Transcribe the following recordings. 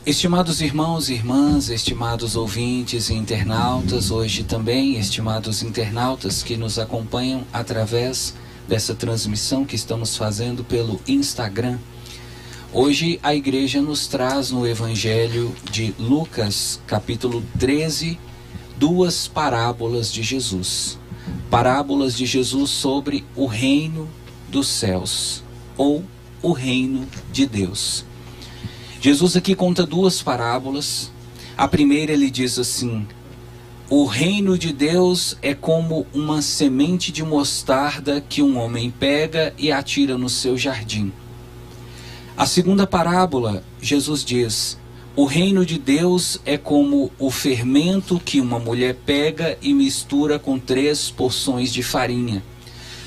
Estimados irmãos e irmãs, estimados ouvintes e internautas, hoje também, estimados internautas que nos acompanham através dessa transmissão que estamos fazendo pelo Instagram. Hoje a igreja nos traz no Evangelho de Lucas, capítulo 13, duas parábolas de Jesus. Parábolas de Jesus sobre o reino dos céus, ou o reino de Deus. Jesus aqui conta duas parábolas. A primeira ele diz assim: o reino de Deus é como uma semente de mostarda que um homem pega e atira no seu jardim. A segunda parábola, Jesus diz: o reino de Deus é como o fermento que uma mulher pega e mistura com 3 porções de farinha.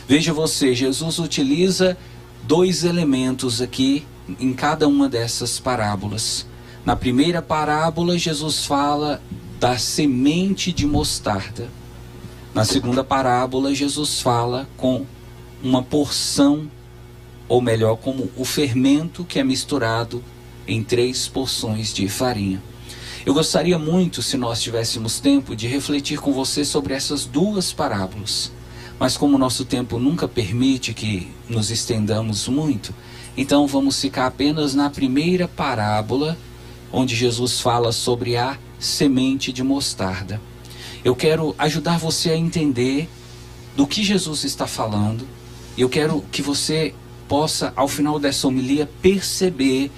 Veja você, Jesus utiliza 2 elementos aqui em cada uma dessas parábolas. Na primeira parábola, Jesus fala da semente de mostarda. Na segunda parábola, Jesus fala com uma porção, ou melhor, como o fermento que é misturado em 3 porções de farinha. Eu gostaria muito, se nós tivéssemos tempo, de refletir com você sobre essas duas parábolas. Mas como o nosso tempo nunca permite que nos estendamos muito, então vamos ficar apenas na primeira parábola, onde Jesus fala sobre a semente de mostarda. Eu quero ajudar você a entender do que Jesus está falando. Eu quero que você possa, ao final dessa homilia, perceber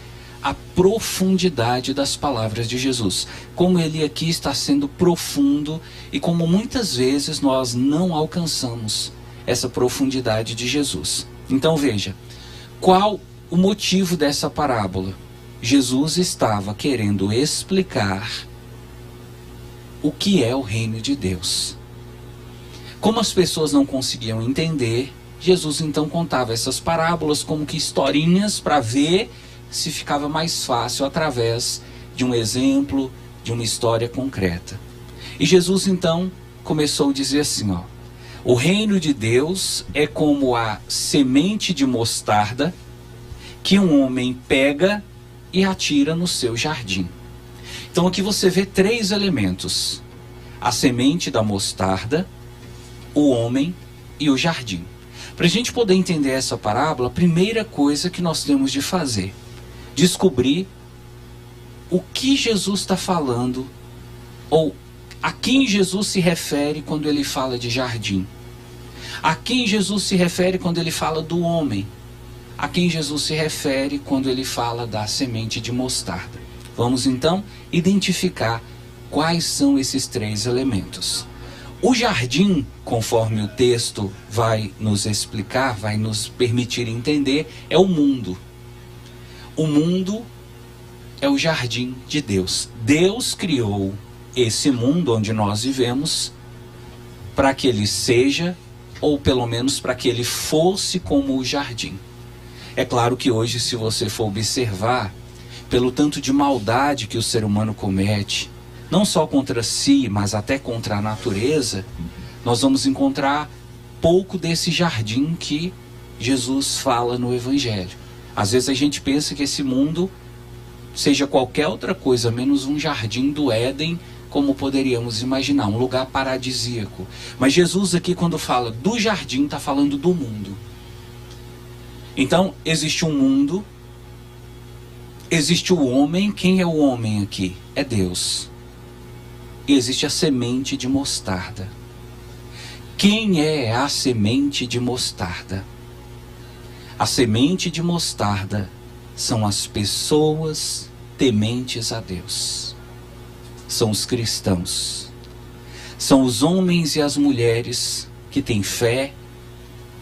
a profundidade das palavras de Jesus. Como ele aqui está sendo profundo e como muitas vezes nós não alcançamos essa profundidade de Jesus. Então veja, qual o motivo dessa parábola? Jesus estava querendo explicar o que é o reino de Deus. Como as pessoas não conseguiam entender, Jesus então contava essas parábolas como que historinhas para ver se ficava mais fácil através de um exemplo, de uma história concreta. E Jesus então começou a dizer assim, o reino de Deus é como a semente de mostarda que um homem pega e atira no seu jardim. Então aqui você vê 3 elementos: a semente da mostarda, o homem e o jardim. Para a gente poder entender essa parábola, a primeira coisa que nós temos de fazer, descobrir o que Jesus está falando, ou a quem Jesus se refere quando ele fala de jardim. A quem Jesus se refere quando ele fala do homem. A quem Jesus se refere quando ele fala da semente de mostarda. Vamos então identificar quais são esses 3 elementos. O jardim, conforme o texto vai nos explicar, vai nos permitir entender, é o mundo. O mundo é o jardim de Deus. Deus criou esse mundo onde nós vivemos para que ele seja, ou pelo menos para que ele fosse como o jardim. É claro que hoje, se você for observar, pelo tanto de maldade que o ser humano comete, não só contra si, mas até contra a natureza, nós vamos encontrar pouco desse jardim que Jesus fala no Evangelho. Às vezes a gente pensa que esse mundo seja qualquer outra coisa, menos um jardim do Éden, como poderíamos imaginar, um lugar paradisíaco. Mas Jesus aqui, quando fala do jardim, está falando do mundo. Então, existe um mundo, existe o homem. Quem é o homem aqui? É Deus. E existe a semente de mostarda. Quem é a semente de mostarda? A semente de mostarda são as pessoas tementes a Deus. São os cristãos. São os homens e as mulheres que têm fé,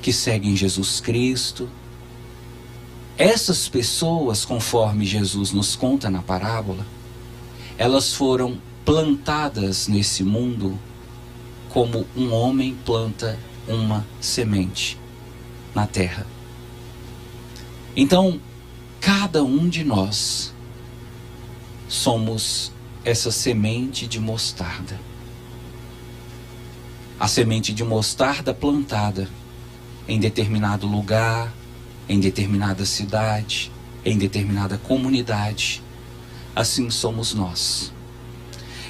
que seguem Jesus Cristo. Essas pessoas, conforme Jesus nos conta na parábola, elas foram plantadas nesse mundo como um homem planta uma semente na terra. Então, cada um de nós somos essa semente de mostarda. A semente de mostarda plantada em determinado lugar, em determinada cidade, em determinada comunidade. assim somos nós.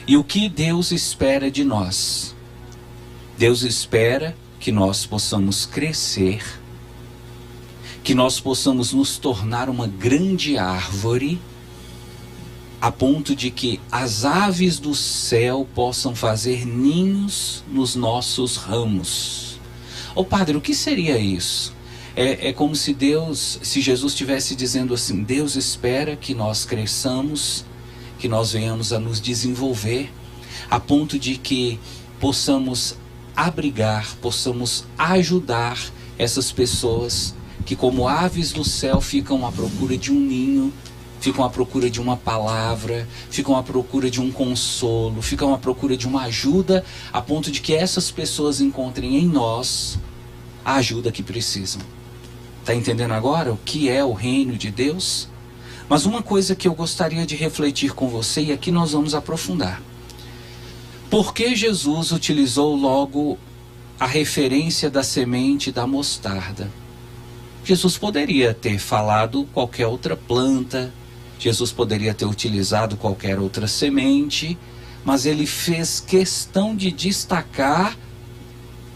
E o que Deus espera de nós? Deus espera que nós possamos crescer, que nós possamos nos tornar uma grande árvore, a ponto de que as aves do céu possam fazer ninhos nos nossos ramos. Ô padre, o que seria isso? É como se Jesus estivesse dizendo assim: Deus espera que nós cresçamos, que nós venhamos a nos desenvolver, a ponto de que possamos abrigar, possamos ajudar essas pessoas que, como aves do céu, ficam à procura de um ninho, ficam à procura de uma palavra, ficam à procura de um consolo, ficam à procura de uma ajuda, a ponto de que essas pessoas encontrem em nós a ajuda que precisam. Está entendendo agora o que é o reino de Deus? Mas uma coisa que eu gostaria de refletir com você, e aqui nós vamos aprofundar. Por que Jesus utilizou logo a referência da semente da mostarda? Jesus poderia ter falado qualquer outra planta, Jesus poderia ter utilizado qualquer outra semente, mas ele fez questão de destacar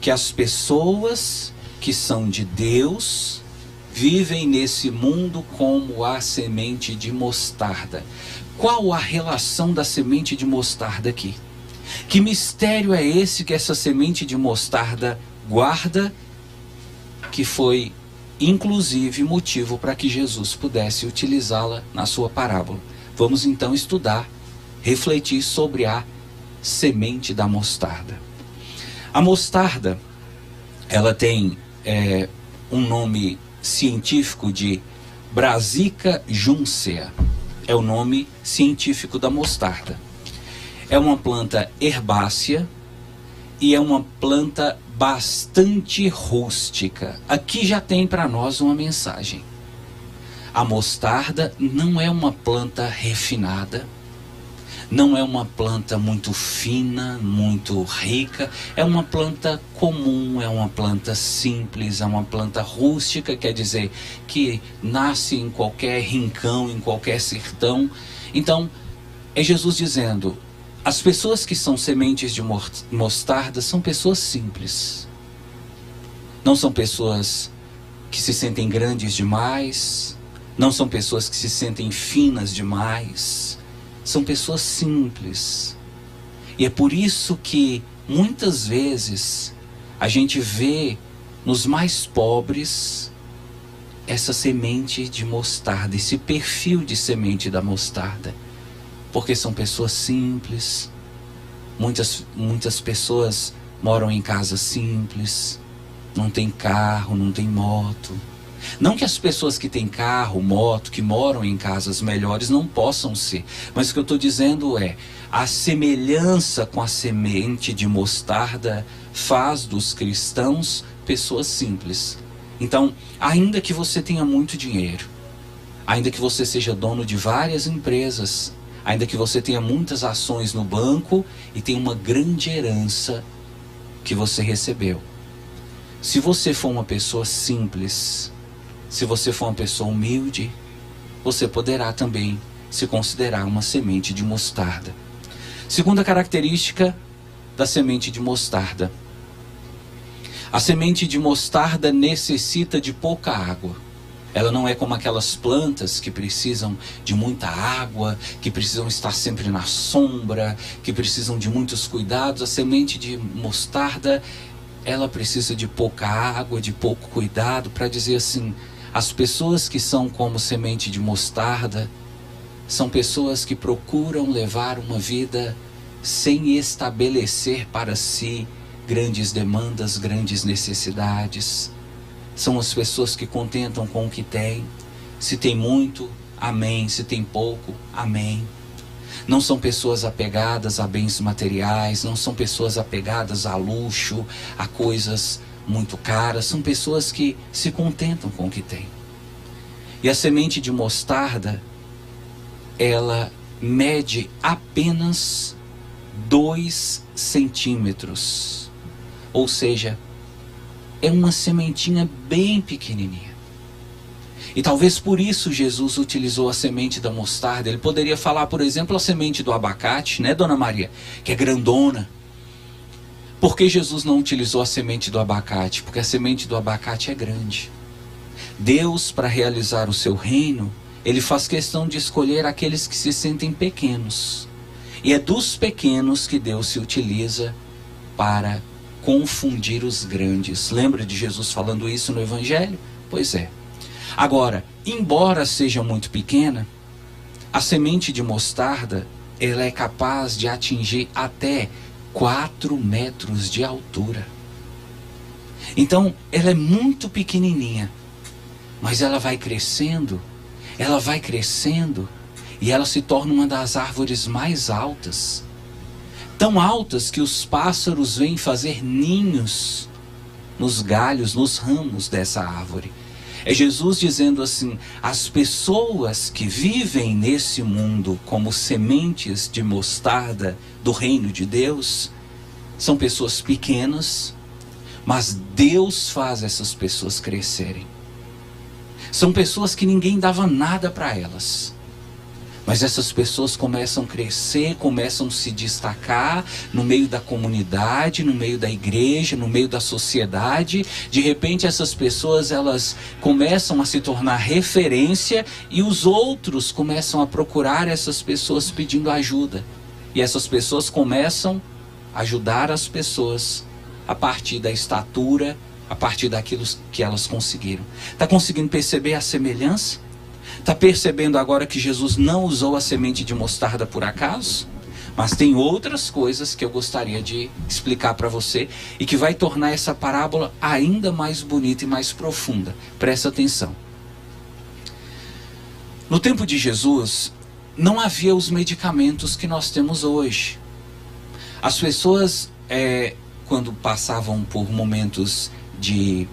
que as pessoas que são de Deus vivem nesse mundo como a semente de mostarda. Qual a relação da semente de mostarda aqui? Que mistério é esse que essa semente de mostarda guarda, que foi inclusive motivo para que Jesus pudesse utilizá-la na sua parábola? Vamos então estudar, refletir sobre a semente da mostarda. A mostarda, ela tem um nome científico de Brassica juncea. É o nome científico da mostarda. É uma planta herbácea e é uma planta bastante rústica. Aqui já tem para nós uma mensagem. A mostarda não é uma planta refinada, não é uma planta muito fina, muito rica, é uma planta comum, é uma planta simples, é uma planta rústica, quer dizer que nasce em qualquer rincão, em qualquer sertão. Então, é Jesus dizendo: as pessoas que são sementes de mostarda são pessoas simples. Não são pessoas que se sentem grandes demais, não são pessoas que se sentem finas demais. São pessoas simples. E é por isso que muitas vezes a gente vê nos mais pobres essa semente de mostarda, esse perfil de semente da mostarda. Porque são pessoas simples. Muitas pessoas moram em casas simples, não tem carro, não tem moto. Não que as pessoas que têm carro, moto, que moram em casas melhores não possam ser, mas o que eu estou dizendo é: a semelhança com a semente de mostarda faz dos cristãos pessoas simples. Então, ainda que você tenha muito dinheiro, ainda que você seja dono de várias empresas, ainda que você tenha muitas ações no banco e tenha uma grande herança que você recebeu, se você for uma pessoa simples, se você for uma pessoa humilde, você poderá também se considerar uma semente de mostarda. Segunda característica da semente de mostarda: a semente de mostarda necessita de pouca água. Ela não é como aquelas plantas que precisam de muita água, que precisam estar sempre na sombra, que precisam de muitos cuidados. A semente de mostarda, ela precisa de pouca água, de pouco cuidado. Para dizer assim, as pessoas que são como semente de mostarda são pessoas que procuram levar uma vida sem estabelecer para si grandes demandas, grandes necessidades. São as pessoas que contentam com o que têm. Se tem muito, amém. Se tem pouco, amém. Não são pessoas apegadas a bens materiais, não são pessoas apegadas a luxo, a coisas muito caras. São pessoas que se contentam com o que têm. E a semente de mostarda, ela mede apenas 2 centímetros. Ou seja, é uma sementinha bem pequenininha. E talvez por isso Jesus utilizou a semente da mostarda. Ele poderia falar, por exemplo, a semente do abacate, né, Dona Maria? Que é grandona. Por que Jesus não utilizou a semente do abacate? Porque a semente do abacate é grande. Deus, para realizar o seu reino, Ele faz questão de escolher aqueles que se sentem pequenos. E é dos pequenos que Deus se utiliza para confundir os grandes. Lembra de Jesus falando isso no Evangelho? Pois é. Agora, embora seja muito pequena, a semente de mostarda, ela é capaz de atingir até 4 metros de altura. Então, ela é muito pequenininha, mas ela vai crescendo, e ela se torna uma das árvores mais altas. Tão altas que os pássaros vêm fazer ninhos nos galhos, nos ramos dessa árvore. É Jesus dizendo assim: as pessoas que vivem nesse mundo como sementes de mostarda do reino de Deus, são pessoas pequenas, mas Deus faz essas pessoas crescerem. São pessoas que ninguém dava nada para elas, mas essas pessoas começam a crescer, começam a se destacar no meio da comunidade, no meio da igreja, no meio da sociedade. De repente essas pessoas, elas começam a se tornar referência, e os outros começam a procurar essas pessoas pedindo ajuda. E essas pessoas começam a ajudar as pessoas a partir da estatura, a partir daquilo que elas conseguiram. Está conseguindo perceber a semelhança? Está percebendo agora que Jesus não usou a semente de mostarda por acaso? Mas tem outras coisas que eu gostaria de explicar para você e que vai tornar essa parábola ainda mais bonita e mais profunda. Presta atenção. No tempo de Jesus, não havia os medicamentos que nós temos hoje. As pessoas, quando passavam por momentos de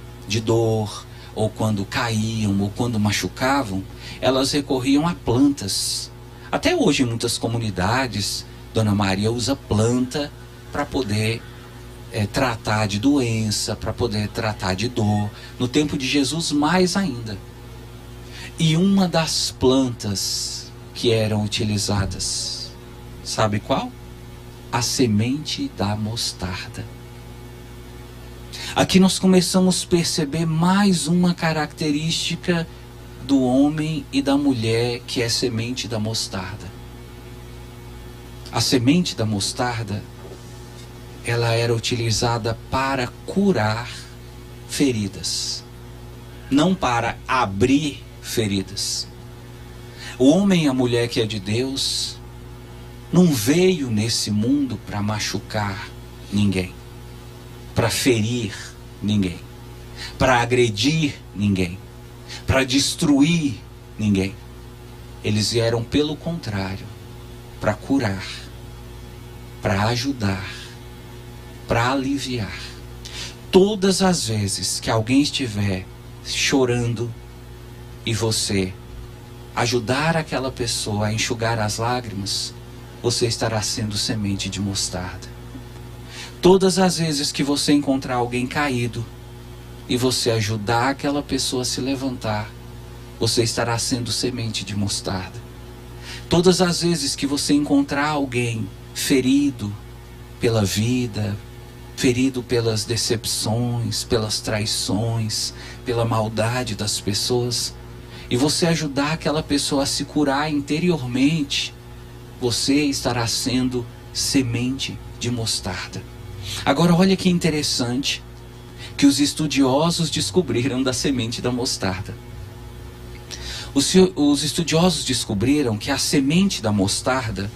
dor, ou quando caíam, ou quando machucavam, elas recorriam a plantas. Até hoje, em muitas comunidades, Dona Maria usa planta para poder tratar de doença, para poder tratar de dor. No tempo de Jesus, mais ainda. E uma das plantas que eram utilizadas, sabe qual? A semente da mostarda. Aqui nós começamos a perceber mais uma característica do homem e da mulher, que é a semente da mostarda. A semente da mostarda, ela era utilizada para curar feridas, não para abrir feridas. O homem e a mulher que é de Deus não veio nesse mundo para machucar ninguém, para ferir ninguém, para agredir ninguém, para destruir ninguém. Eles vieram, pelo contrário, para curar, para ajudar, para aliviar. Todas as vezes que alguém estiver chorando e você ajudar aquela pessoa a enxugar as lágrimas, você estará sendo semente de mostarda. Todas as vezes que você encontrar alguém caído e você ajudar aquela pessoa a se levantar, você estará sendo semente de mostarda. Todas as vezes que você encontrar alguém ferido pela vida, ferido pelas decepções, pelas traições, pela maldade das pessoas, e você ajudar aquela pessoa a se curar interiormente, você estará sendo semente de mostarda. Agora olha que interessante que os estudiosos descobriram da semente da mostarda. Os estudiosos descobriram que a semente da mostarda,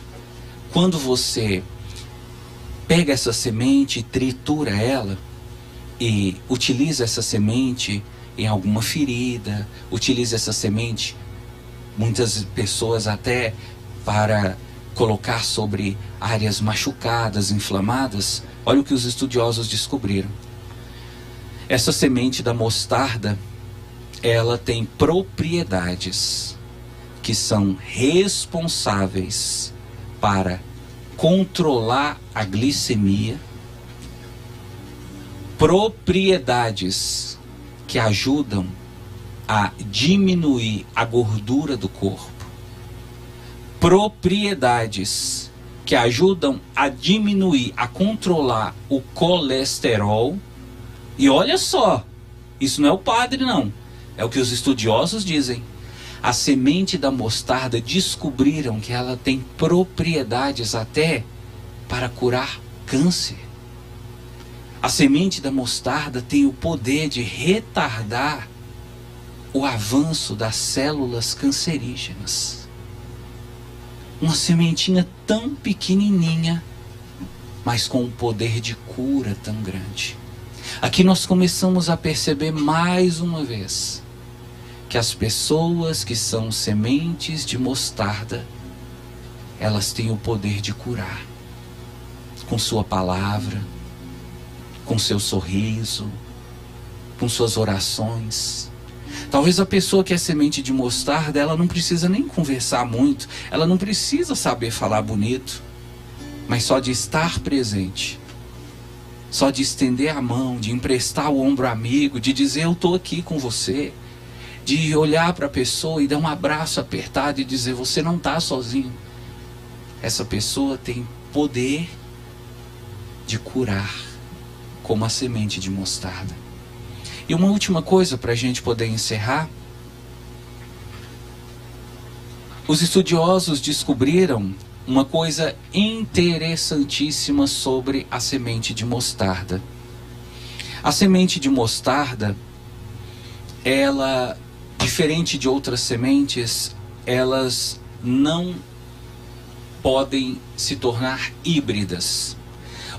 quando você pega essa semente e tritura ela, e utiliza essa semente em alguma ferida, utiliza essa semente, muitas pessoas até para colocar sobre áreas machucadas, inflamadas. Olha o que os estudiosos descobriram. Essa semente da mostarda, ela tem propriedades que são responsáveis para controlar a glicemia, propriedades que ajudam a diminuir a gordura do corpo, propriedades que ajudam a diminuir, a controlar o colesterol. E olha só, isso não é o padre não, é o que os estudiosos dizem. A semente da mostarda descobriram que ela tem propriedades até para curar câncer. A semente da mostarda tem o poder de retardar o avanço das células cancerígenas. Uma sementinha tão pequenininha, mas com um poder de cura tão grande. Aqui nós começamos a perceber mais uma vez que as pessoas que são sementes de mostarda, elas têm o poder de curar. Com sua palavra, com seu sorriso, com suas orações. Talvez a pessoa que é semente de mostarda, ela não precisa nem conversar muito, ela não precisa saber falar bonito, mas só de estar presente, só de estender a mão, de emprestar o ombro amigo, de dizer eu estou aqui com você, de olhar para a pessoa e dar um abraço apertado e dizer você não está sozinho. Essa pessoa tem poder de curar, como a semente de mostarda. E uma última coisa para a gente poder encerrar. Os estudiosos descobriram uma coisa interessantíssima sobre a semente de mostarda. A semente de mostarda, ela, diferente de outras sementes, elas não podem se tornar híbridas.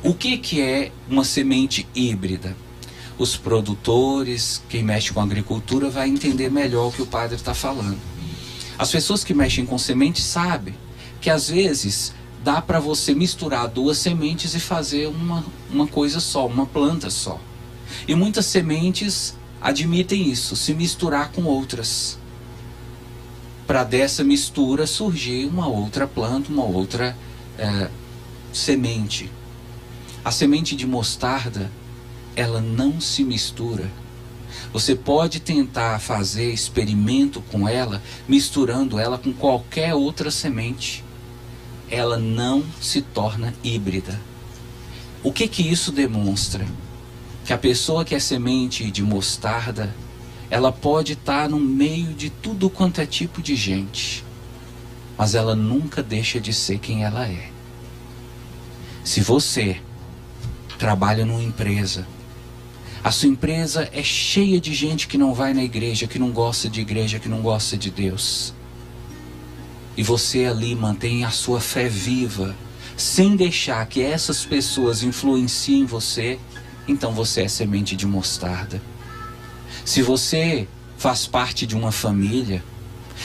O que é uma semente híbrida? Os produtores, quem mexe com agricultura, vai entender melhor o que o padre está falando. As pessoas que mexem com sementes sabem que às vezes dá para você misturar duas sementes e fazer uma coisa só, uma planta só. E muitas sementes admitem isso, se misturar com outras, para dessa mistura surgir uma outra planta, uma outra semente. A semente de mostarda, ela não se mistura. Você pode tentar fazer experimento com ela, misturando ela com qualquer outra semente. Ela não se torna híbrida. O que isso demonstra? Que a pessoa que é semente de mostarda, ela pode estar no meio de tudo quanto é tipo de gente, mas ela nunca deixa de ser quem ela é. Se você trabalha numa empresa, a sua empresa é cheia de gente que não vai na igreja, que não gosta de igreja, que não gosta de Deus, e você ali mantém a sua fé viva, sem deixar que essas pessoas influenciem você, então você é semente de mostarda. Se você faz parte de uma família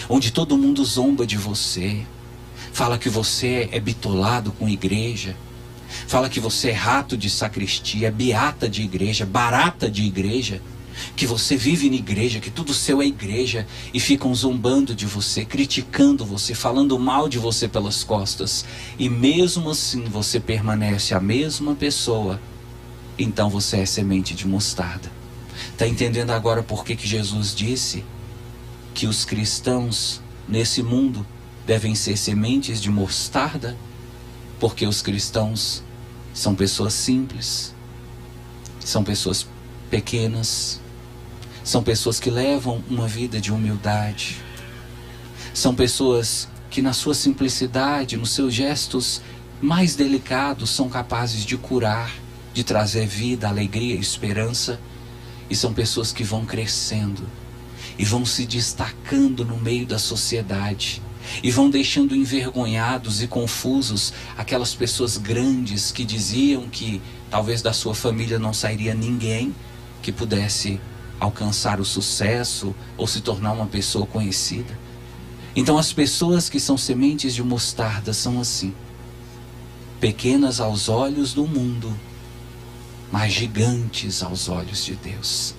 onde todo mundo zomba de você, fala que você é bitolado com igreja, fala que você é rato de sacristia, beata de igreja, barata de igreja, que você vive na igreja, que tudo seu é igreja, e ficam zombando de você, criticando você, falando mal de você pelas costas, e mesmo assim você permanece a mesma pessoa, então você é semente de mostarda. Está entendendo agora por que Jesus disse que os cristãos nesse mundo devem ser sementes de mostarda? Porque os cristãos são pessoas simples, são pessoas pequenas, são pessoas que levam uma vida de humildade, são pessoas que na sua simplicidade, nos seus gestos mais delicados, são capazes de curar, de trazer vida, alegria, esperança, e são pessoas que vão crescendo e vão se destacando no meio da sociedade, e vão deixando envergonhados e confusos aquelas pessoas grandes que diziam que talvez da sua família não sairia ninguém que pudesse alcançar o sucesso ou se tornar uma pessoa conhecida. Então as pessoas que são sementes de mostarda são assim, pequenas aos olhos do mundo, mas gigantes aos olhos de Deus.